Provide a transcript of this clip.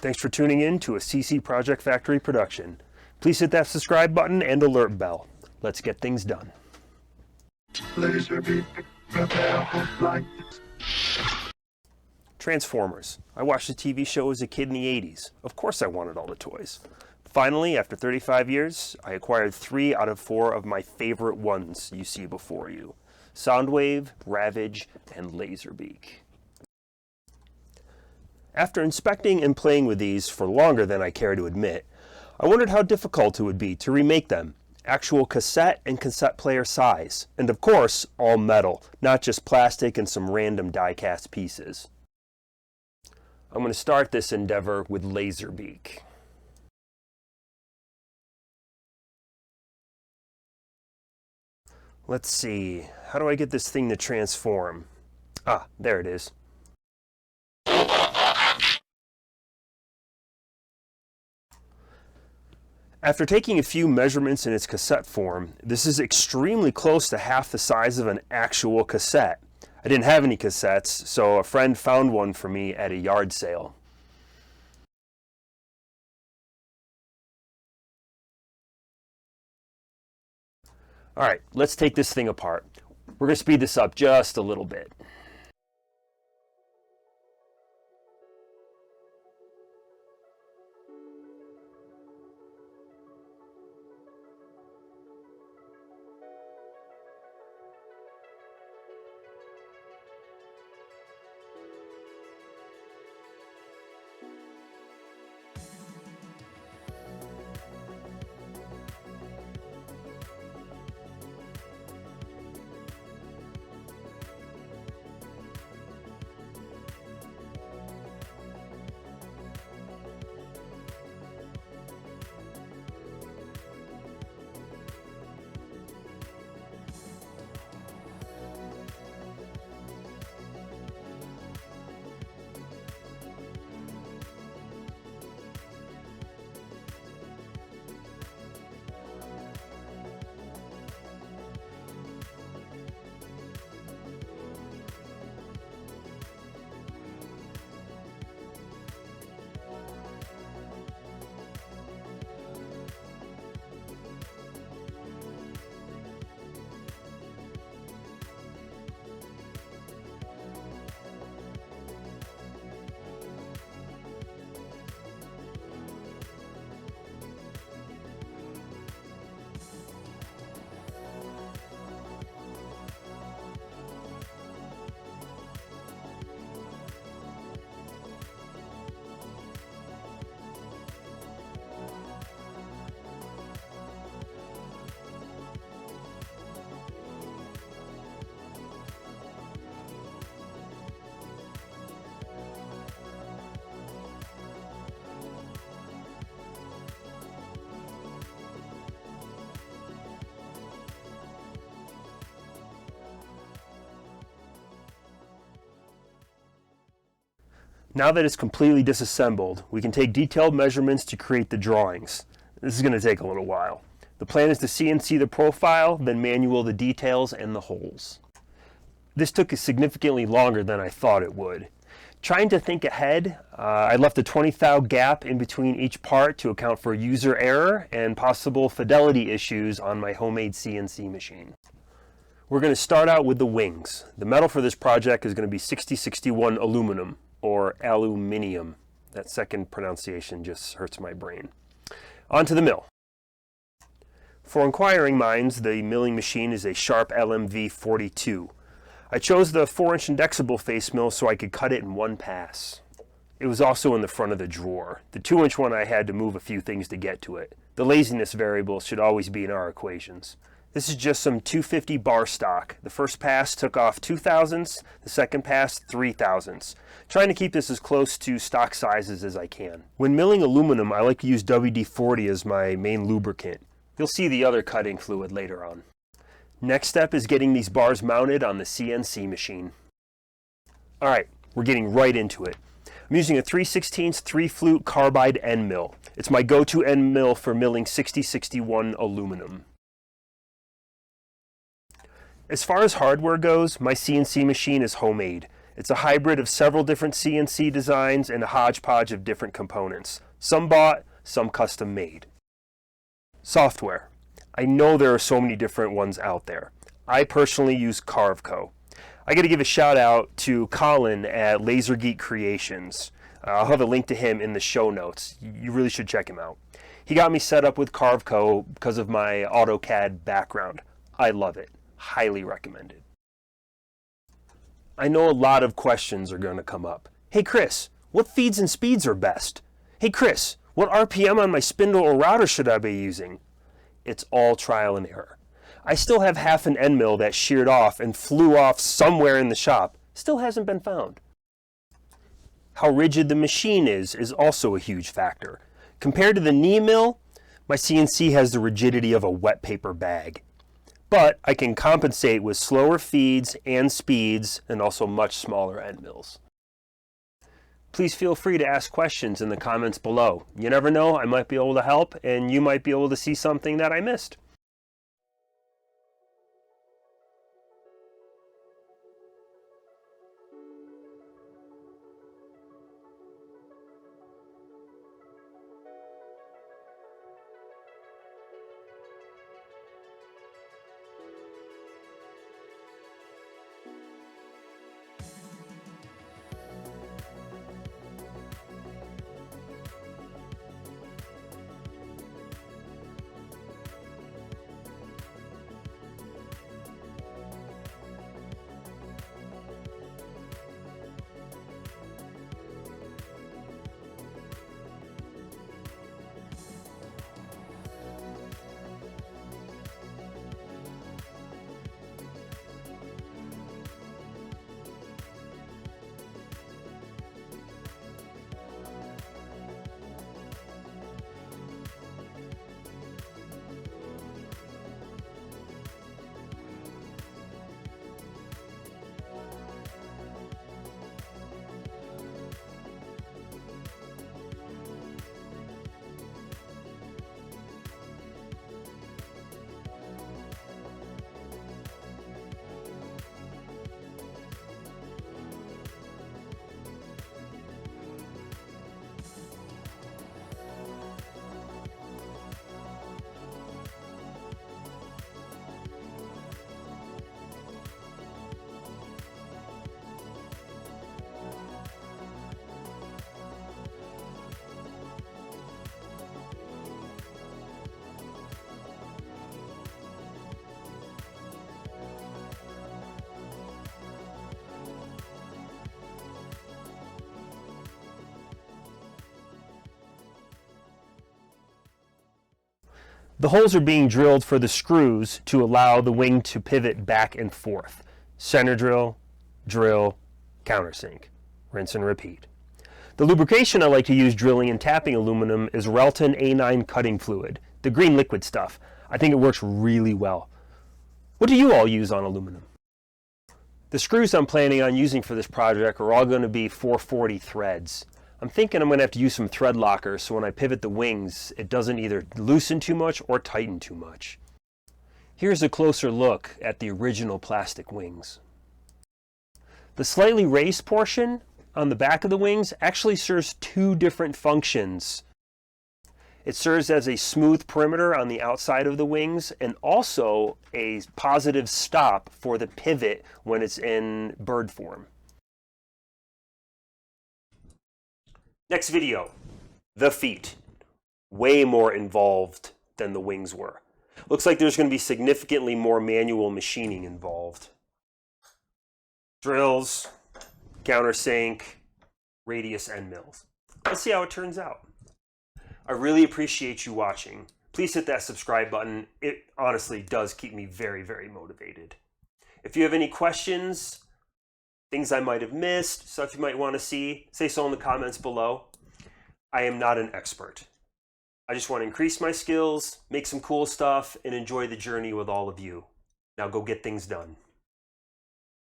Thanks for tuning in to a C&CProjectFactory production. Please hit that subscribe button and alert bell. Let's get things done. Laserbeak, prepare for flight. Transformers. I watched the TV show as a kid in the 80s. Of course I wanted all the toys. Finally, after 35 years, I acquired 3 out of 4 of my favorite ones you see before you. Soundwave, Ravage, and Laserbeak. After inspecting and playing with these for longer than I care to admit, I wondered how difficult it would be to remake them. Actual cassette and cassette player size. And of course, all metal, not just plastic and some random die-cast pieces. I'm going to start this endeavor with Laserbeak. Let's see, how do I get this thing to transform? Ah, there it is. After taking a few measurements in its cassette form, this is extremely close to half the size of an actual cassette. I didn't have any cassettes, so a friend found one for me at a yard sale. Alright, let's take this thing apart. We're going to speed this up just a little bit. Now that it's completely disassembled, we can take detailed measurements to create the drawings. This is going to take a little while. The plan is to CNC the profile, then manual the details and the holes. This took significantly longer than I thought it would. Trying to think ahead, I left a 20 thou gap in between each part to account for user error and possible fidelity issues on my homemade CNC machine. We're going to start out with the wings. The metal for this project is going to be 6061 aluminum, or aluminium. That second pronunciation just hurts my brain. On to the mill. For inquiring minds, the milling machine is a Sharp LMV 42. I chose the 4-inch indexable face mill so I could cut it in one pass. It was also in the front of the drawer. The 2-inch one I had to move a few things to get to it. The laziness variable should always be in our equations. This is just some 250 bar stock. The first pass took off 2 thousandths, the second pass 3 thousandths. Trying to keep this as close to stock sizes as I can. When milling aluminum, I like to use WD-40 as my main lubricant. You'll see the other cutting fluid later on. Next step is getting these bars mounted on the CNC machine. Alright, we're getting right into it. I'm using a 3/16 3-flute carbide end mill. It's my go-to end mill for milling 6061 aluminum. As far as hardware goes, my CNC machine is homemade. It's a hybrid of several different CNC designs and a hodgepodge of different components. Some bought, some custom made. Software. I know there are so many different ones out there. I personally use Carveco. I got to give a shout out to Colin at Lasergeek Creations. I'll have a link to him in the show notes. You really should check him out. He got me set up with Carveco because of my AutoCAD background. I love it. Highly recommended. I know a lot of questions are going to come up. Hey Chris, what feeds and speeds are best? Hey Chris, what RPM on my spindle or router should I be using? It's all trial and error. I still have half an end mill that sheared off and flew off somewhere in the shop. Still hasn't been found. How rigid the machine is also a huge factor. Compared to the knee mill, my CNC has the rigidity of a wet paper bag. But I can compensate with slower feeds and speeds and also much smaller end mills. Please feel free to ask questions in the comments below. You never know, I might be able to help and you might be able to see something that I missed. The holes are being drilled for the screws to allow the wing to pivot back and forth. Center drill, drill, countersink. Rinse and repeat. The lubrication I like to use drilling and tapping aluminum is Relton A9 cutting fluid, the green liquid stuff. I think it works really well. What do you all use on aluminum? The screws I'm planning on using for this project are all going to be 440 threads. I'm thinking I'm going to have to use some thread lockers so when I pivot the wings, it doesn't either loosen too much or tighten too much. Here's a closer look at the original plastic wings. The slightly raised portion on the back of the wings actually serves two different functions. It serves as a smooth perimeter on the outside of the wings and also a positive stop for the pivot when it's in bird form. Next video, the feet. Way more involved than the wings were. Looks like there's going to be significantly more manual machining involved. Drills, countersink, radius end mills. Let's see how it turns out. I really appreciate you watching. Please hit that subscribe button. It honestly does keep me very, very motivated. If you have any questions, things I might have missed, stuff you might want to see, say so in the comments below. I am not an expert. I just want to increase my skills, make some cool stuff, and enjoy the journey with all of you. Now go get things done.